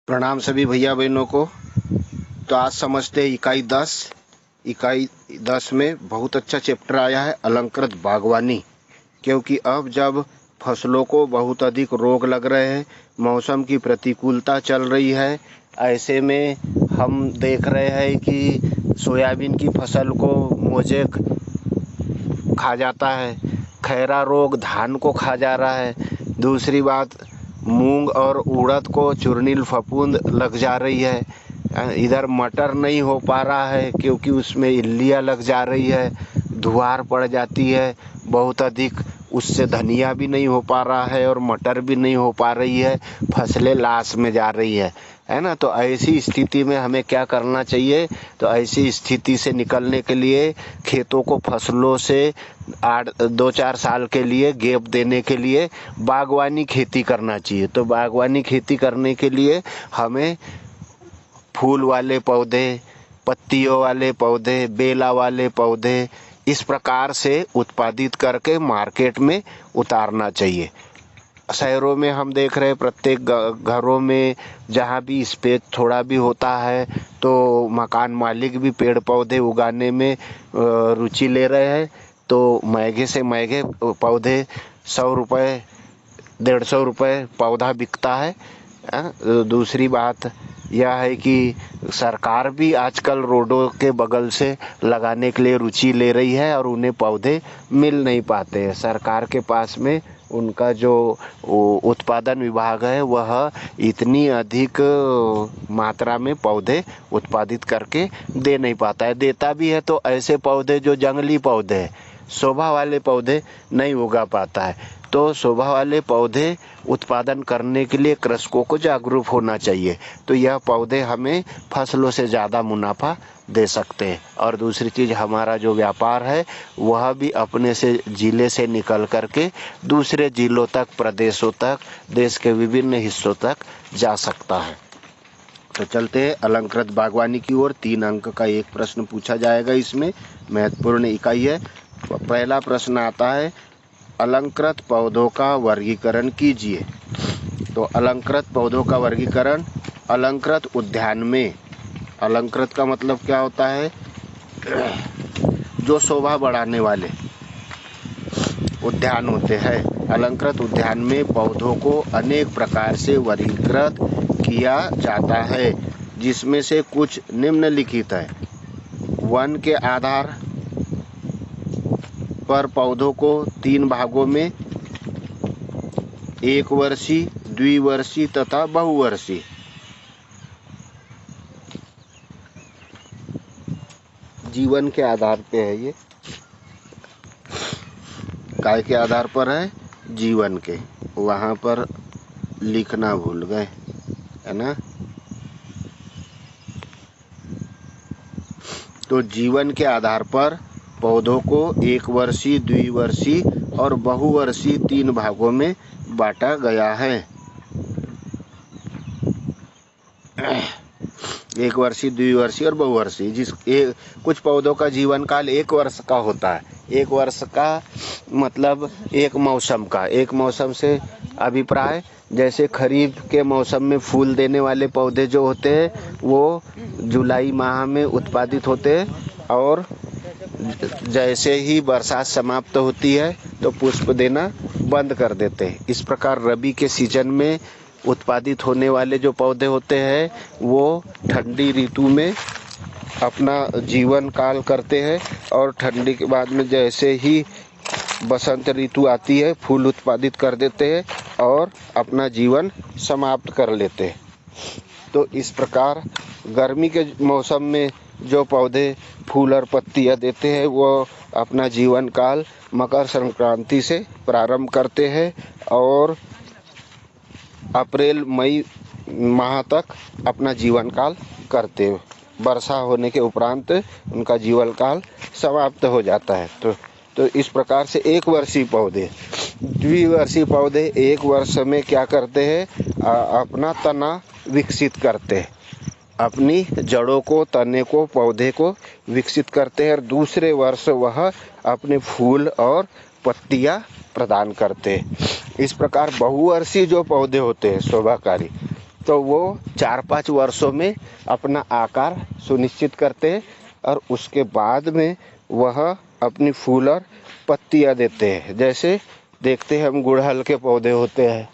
प्रणाम सभी भैया बहनों को। तो आज समझते हैं इकाई 10 में बहुत अच्छा चैप्टर आया है अलंकृत बागवानी। क्योंकि अब जब फसलों को बहुत अधिक रोग लग रहे हैं, मौसम की प्रतिकूलता चल रही है, ऐसे में हम देख रहे हैं कि सोयाबीन की फसल को मोजेक खा जाता है, खैरा रोग धान को खा जा रहा है। दूसरी बात, मूंग और उड़द को चूर्णील फफूंद लग जा रही है। इधर मटर नहीं हो पा रहा है क्योंकि उसमें इल्लियाँ लग जा रही है, धुआर पड़ जाती है बहुत अधिक, उससे धनिया भी नहीं हो पा रहा है और मटर भी नहीं हो पा रही है, फसलें लाश में जा रही है ना। तो ऐसी स्थिति में हमें क्या करना चाहिए? तो ऐसी स्थिति से निकलने के लिए खेतों को फसलों से 2-4 साल के लिए गैप देने के लिए बागवानी खेती करना चाहिए। तो बागवानी खेती करने के लिए हमें फूल वाले पौधे, पत्तियों वाले पौधे, बेला वाले पौधे इस प्रकार से उत्पादित करके मार्केट में उतारना चाहिए। शहरों में हम देख रहे हैं प्रत्येक घरों में जहाँ भी स्पेस थोड़ा भी होता है तो मकान मालिक भी पेड़ पौधे उगाने में रुचि ले रहे हैं। तो महंगे से महंगे पौधे 100 रुपये 150 रुपये पौधा बिकता है। दूसरी बात यह है कि सरकार भी आजकल रोडों के बगल से लगाने के लिए रुचि ले रही है और उन्हें पौधे मिल नहीं पाते हैं। सरकार के पास में उनका जो उत्पादन विभाग है वह इतनी अधिक मात्रा में पौधे उत्पादित करके दे नहीं पाता है। देता भी है तो ऐसे पौधे जो जंगली पौधे हैं, शोभा वाले पौधे नहीं उगा पाता है। तो शोभा वाले पौधे उत्पादन करने के लिए कृषकों को जागरूक होना चाहिए। तो यह पौधे हमें फसलों से ज़्यादा मुनाफा दे सकते हैं। और दूसरी चीज़, हमारा जो व्यापार है वह भी अपने से ज़िले से निकल करके दूसरे ज़िलों तक, प्रदेशों तक, देश के विभिन्न हिस्सों तक जा सकता है। तो चलते हैं अलंकृत बागवानी की ओर। 3 अंक का एक प्रश्न पूछा जाएगा, इसमें महत्वपूर्ण इकाई है। पहला प्रश्न आता है, अलंकृत पौधों का वर्गीकरण कीजिए। तो अलंकृत पौधों का वर्गीकरण अलंकृत उद्यान में, अलंकृत का मतलब क्या होता है? जो शोभा बढ़ाने वाले उद्यान होते हैं। अलंकृत उद्यान में पौधों को अनेक प्रकार से वर्गीकृत किया जाता है, जिसमें से कुछ निम्नलिखित है। वन के आधार पर पौधों को 3 भागों में, एक वर्षीय, द्विवर्षीय तथा बहुवर्षीय। जीवन के आधार पे है ये, काय के आधार पर है? जीवन के। वहाँ पर लिखना भूल गए, है ना। तो जीवन के आधार पर पौधों को एक वर्षीय, द्विवर्षीय और बहुवर्षीय 3 भागों में बांटा गया है। एक वर्षीय, द्विवर्षीय और बहुवर्षीय। कुछ पौधों का जीवन काल 1 वर्ष का होता है। 1 वर्ष का मतलब एक मौसम का। एक मौसम से अभिप्राय, जैसे खरीफ के मौसम में फूल देने वाले पौधे जो होते हैं वो जुलाई माह में उत्पादित होते हैं और जैसे ही बरसात समाप्त होती है तो पुष्प देना बंद कर देते हैं। इस प्रकार रबी के सीजन में उत्पादित होने वाले जो पौधे होते हैं वो ठंडी ऋतु में अपना जीवन काल करते हैं और ठंडी के बाद में जैसे ही बसंत ऋतु आती है फूल उत्पादित कर देते हैं और अपना जीवन समाप्त कर लेते हैं। तो इस प्रकार गर्मी के मौसम में जो पौधे फूल और पत्तियां देते हैं वो अपना जीवन काल मकर संक्रांति से प्रारंभ करते हैं और अप्रैल मई माह तक अपना जीवन काल करते हैं। वर्षा होने के उपरांत उनका जीवन काल समाप्त हो जाता है। तो इस प्रकार से 1 वर्षीय पौधे, द्विवर्षीय पौधे 1 वर्ष में क्या करते हैं? अपना तना विकसित करते हैं, अपनी जड़ों को, तने को, पौधे को विकसित करते हैं और दूसरे वर्ष वह अपने फूल और पत्तियां प्रदान करते हैं। इस प्रकार बहुवर्षीय जो पौधे होते हैं शोभाकारी, तो वो 4-5 वर्षों में अपना आकार सुनिश्चित करते हैं और उसके बाद में वह अपनी फूल और पत्तियां देते हैं। जैसे देखते हैं हम गुड़हल के पौधे होते हैं,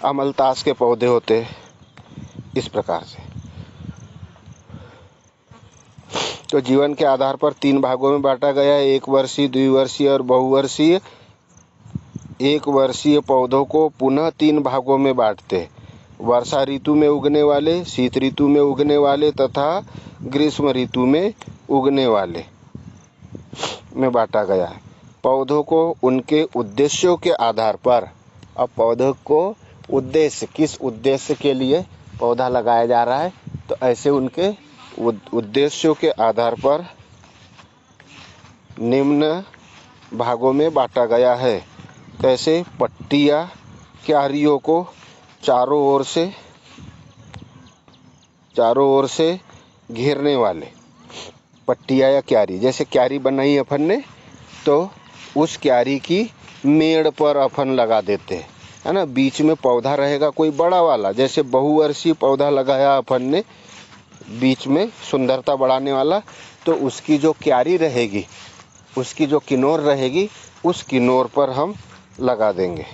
अमलतास के पौधे होते हैं, इस प्रकार से। तो जीवन के आधार पर 3 भागों में बांटा गया है, 1 वर्षीय, द्विवर्षीय और बहुवर्षीय। 1 वर्षीय पौधों को पुनः 3 भागों में बांटते हैं, वर्षा ऋतु में उगने वाले, शीत ऋतु में उगने वाले तथा ग्रीष्म ऋतु में उगने वाले में बांटा गया है। पौधों को उनके उद्देश्यों के आधार पर, अब पौधों को उद्देश्य, किस उद्देश्य के लिए पौधा लगाया जा रहा है, तो ऐसे उनके उद्देश्यों के आधार पर निम्न भागों में बांटा गया है। कैसे? पट्टियाँ क्यारियों को चारों ओर से घेरने वाले, पट्टियाँ या क्यारी। जैसे क्यारी बनाई अपन ने, तो उस क्यारी की मेड़ पर अपन लगा देते हैं, है ना। बीच में पौधा रहेगा कोई बड़ा वाला, जैसे बहुवर्षीय पौधा लगाया अपन ने बीच में सुंदरता बढ़ाने वाला, तो उसकी जो क्यारी रहेगी, उसकी जो किनोर रहेगी, उस किनोर पर हम लगा देंगे।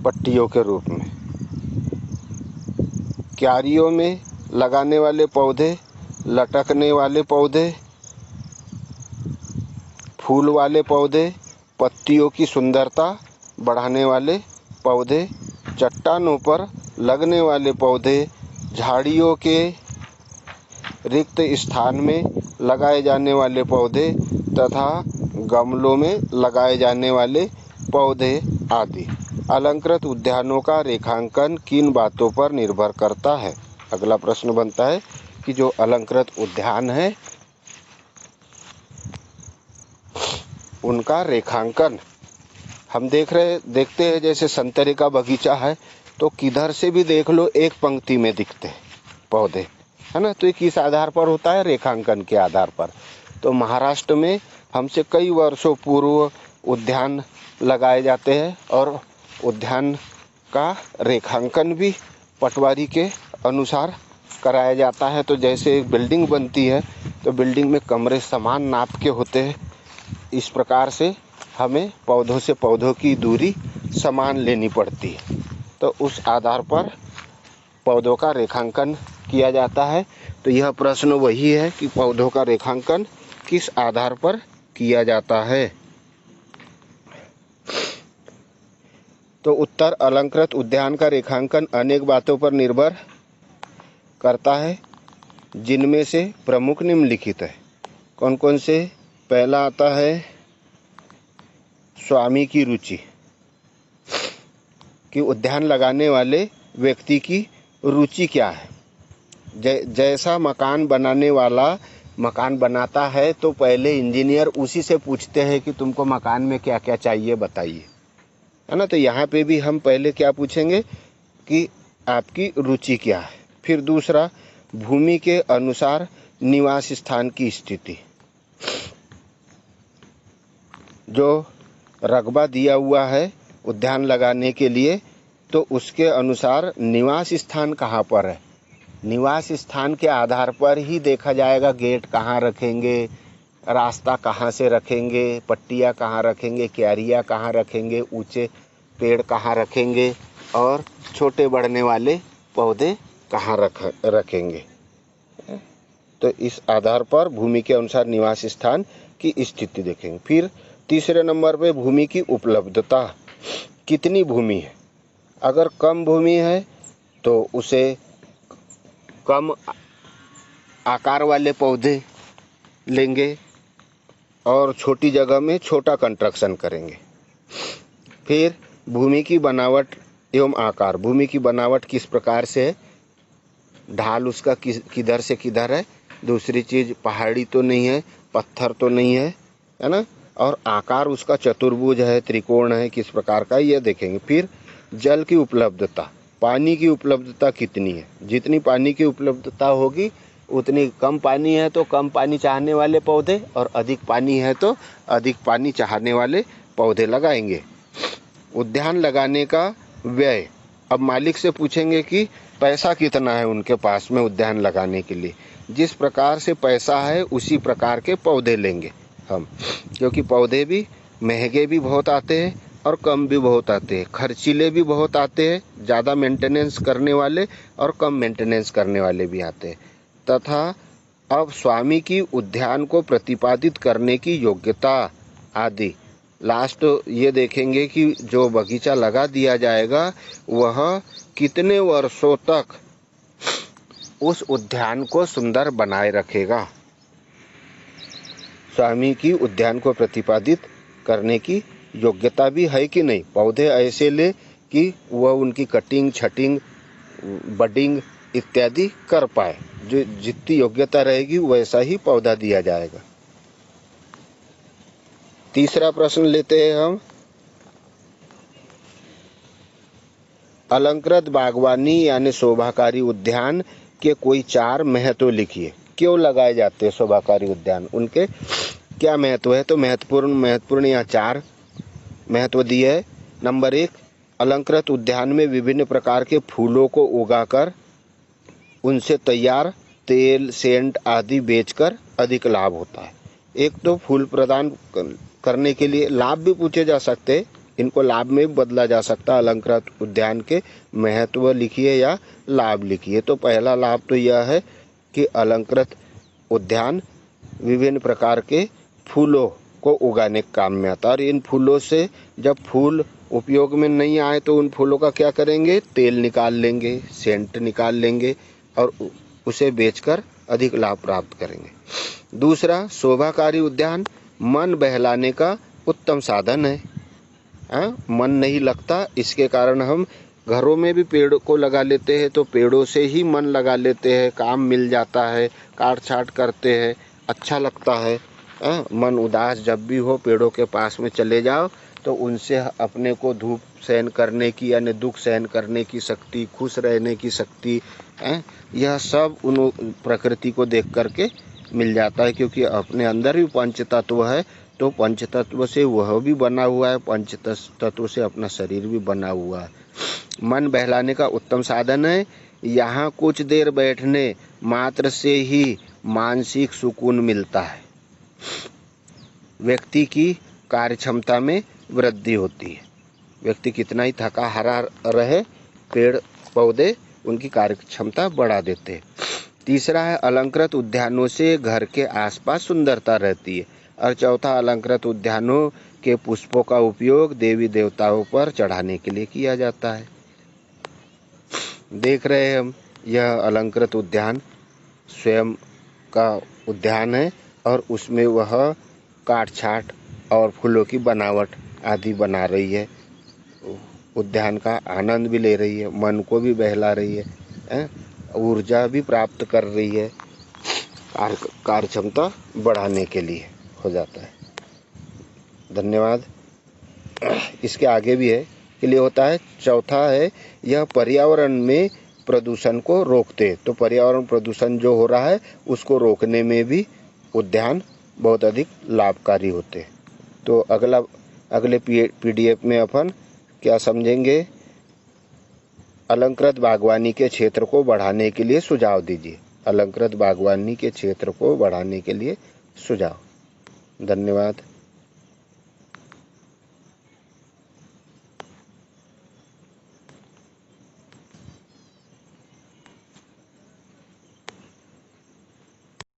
पट्टियों के रूप में। क्यारियों में लगाने वाले पौधे, लटकने वाले पौधे, फूल वाले पौधे, पत्तियों की सुंदरता बढ़ाने वाले पौधे, चट्टानों पर लगने वाले पौधे, झाड़ियों के रिक्त स्थान में लगाए जाने वाले पौधे तथा गमलों में लगाए जाने वाले पौधे आदि। अलंकृत उद्यानों का रेखांकन किन बातों पर निर्भर करता है? अगला प्रश्न बनता है कि जो अलंकृत उद्यान है उनका रेखांकन हम देखते हैं। जैसे संतरे का बगीचा है, तो किधर से भी देख लो एक पंक्ति में दिखते हैं पौधे, है ना। तो ये किस आधार पर होता है? रेखांकन के आधार पर। तो महाराष्ट्र में हमसे कई वर्षों पूर्व उद्यान लगाए जाते हैं और उद्यान का रेखांकन भी पटवारी के अनुसार कराया जाता है। तो जैसे एक बिल्डिंग बनती है, तो बिल्डिंग में कमरे समान नाप के होते हैं। इस प्रकार से हमें पौधों से पौधों की दूरी समान लेनी पड़ती है। तो उस आधार पर पौधों का रेखांकन किया जाता है। तो यह प्रश्न वही है कि पौधों का रेखांकन किस आधार पर किया जाता है। तो उत्तर, अलंकृत उद्यान का रेखांकन अनेक बातों पर निर्भर करता है, जिनमें से प्रमुख निम्नलिखित है। कौन कौन से? पहला आता है स्वामी की रुचि, कि उद्यान लगाने वाले व्यक्ति की रुचि क्या है। जैसा मकान बनाने वाला मकान बनाता है, तो पहले इंजीनियर उसी से पूछते हैं कि तुमको मकान में क्या क्या चाहिए बताइए, है ना। तो यहाँ पे भी हम पहले क्या पूछेंगे कि आपकी रुचि क्या है। फिर दूसरा, भूमि के अनुसार निवास स्थान की स्थिति। जो रकबा दिया हुआ है उद्यान लगाने के लिए, तो उसके अनुसार निवास स्थान कहाँ पर है। निवास स्थान के आधार पर ही देखा जाएगा गेट कहाँ रखेंगे, रास्ता कहाँ से रखेंगे, पट्टियाँ कहाँ रखेंगे, क्यारियाँ कहाँ रखेंगे, ऊंचे पेड़ कहाँ रखेंगे और छोटे बढ़ने वाले पौधे कहाँ रखेंगे। तो इस आधार पर भूमि के अनुसार निवास स्थान की स्थिति देखेंगे। फिर तीसरे नंबर पे भूमि की उपलब्धता, कितनी भूमि है। अगर कम भूमि है तो उसे कम आकार वाले पौधे लेंगे और छोटी जगह में छोटा कंस्ट्रक्शन करेंगे। फिर भूमि की बनावट एवं आकार, भूमि की बनावट किस प्रकार से है, ढाल उसका किधर से किधर है, दूसरी चीज़ पहाड़ी तो नहीं है, पत्थर तो नहीं है, है ना, और आकार उसका चतुर्भुज है, त्रिकोण है, किस प्रकार का, यह देखेंगे। फिर जल की उपलब्धता, पानी की उपलब्धता कितनी है। जितनी पानी की उपलब्धता होगी उतनी कम पानी है तो कम पानी चाहने वाले पौधे, और अधिक पानी है तो अधिक पानी चाहने वाले पौधे लगाएंगे। उद्यान लगाने का व्यय, अब मालिक से पूछेंगे कि पैसा कितना है उनके पास में उद्यान लगाने के लिए। जिस प्रकार से पैसा है उसी प्रकार के पौधे लेंगे हम, क्योंकि पौधे भी महंगे भी बहुत आते हैं और कम भी बहुत आते हैं, खर्चीले भी बहुत आते हैं, ज़्यादा मेंटेनेंस करने वाले और कम मेंटेनेंस करने वाले भी आते हैं। तथा अब स्वामी की उद्यान को प्रतिपादित करने की योग्यता आदि। लास्ट ये देखेंगे कि जो बगीचा लगा दिया जाएगा वह कितने वर्षों तक उस उद्यान को सुंदर बनाए रखेगा। स्वामी की उद्यान को प्रतिपादित करने की योग्यता भी है कि नहीं। पौधे ऐसे ले कि वह उनकी कटिंग, छटिंग, बडिंग इत्यादि कर पाए। जो जितनी योग्यता रहेगी वैसा ही पौधा दिया जाएगा। तीसरा प्रश्न लेते हैं हम। अलंकृत बागवानी यानी शोभाकारी उद्यान के कोई 4 महत्व लिखिए। क्यों लगाए जाते हैं शोभाकारी उद्यान, उनके क्या महत्व है? तो महत्वपूर्ण यहाँ 4 महत्व दिए है। नंबर 1, अलंकृत उद्यान में विभिन्न प्रकार के फूलों को उगाकर उनसे तैयार तेल, सेंट आदि बेचकर अधिक लाभ होता है। एक तो फूल प्रदान करने के लिए लाभ भी पूछे जा सकते हैं, इनको लाभ में भी बदला जा सकता है। अलंकृत उद्यान के महत्व लिखिए या लाभ लिखिए। तो पहला लाभ तो यह है कि अलंकृत उद्यान विभिन्न प्रकार के फूलों को उगाने के काम में आता है। और इन फूलों से जब फूल उपयोग में नहीं आए तो उन फूलों का क्या करेंगे? तेल निकाल लेंगे, सेंट निकाल लेंगे और उसे बेचकर अधिक लाभ प्राप्त करेंगे। दूसरा, शोभाकारी उद्यान मन बहलाने का उत्तम साधन है। मन नहीं लगता, इसके कारण हम घरों में भी पेड़ को लगा लेते हैं, तो पेड़ों से ही मन लगा लेते हैं, काम मिल जाता है, काट छाट करते हैं, अच्छा लगता है। मन उदास जब भी हो पेड़ों के पास में चले जाओ तो उनसे अपने को धूप सहन करने की यानी दुख सहन करने की शक्ति, खुश रहने की शक्ति, यह सब उन प्रकृति को देख करके मिल जाता है। क्योंकि अपने अंदर भी पंच तत्व है, तो पंच तत्व से वह भी बना हुआ है, पंच तत्व से अपना शरीर भी बना हुआ है। मन बहलाने का उत्तम साधन है। यहाँ कुछ देर बैठने मात्र से ही मानसिक सुकून मिलता है, व्यक्ति की कार्यक्षमता में वृद्धि होती है। व्यक्ति कितना ही थका हारा रहे, पेड़ पौधे उनकी कार्यक्षमता बढ़ा देते हैं। तीसरा है, अलंकृत उद्यानों से घर के आसपास सुंदरता रहती है। और चौथा, अलंकृत उद्यानों के पुष्पों का उपयोग देवी देवताओं पर चढ़ाने के लिए किया जाता है। देख रहे हैं हम, यह अलंकृत उद्यान स्वयं का उद्यान है और उसमें वह काट छाट और फूलों की बनावट आदि बना रही है, उद्यान का आनंद भी ले रही है, मन को भी बहला रही है, ऊर्जा भी प्राप्त कर रही है, कार्य क्षमता बढ़ाने के लिए हो जाता है। धन्यवाद। इसके आगे भी है के लिए होता है। चौथा है, यह पर्यावरण में प्रदूषण को रोकते। तो पर्यावरण प्रदूषण जो हो रहा है उसको रोकने में भी उद्यान बहुत अधिक लाभकारी होते हैं। तो अगले PDF में अपन क्या समझेंगे? अलंकृत बागवानी के क्षेत्र को बढ़ाने के लिए सुझाव दीजिए। अलंकृत बागवानी के क्षेत्र को बढ़ाने के लिए सुझाव। धन्यवाद।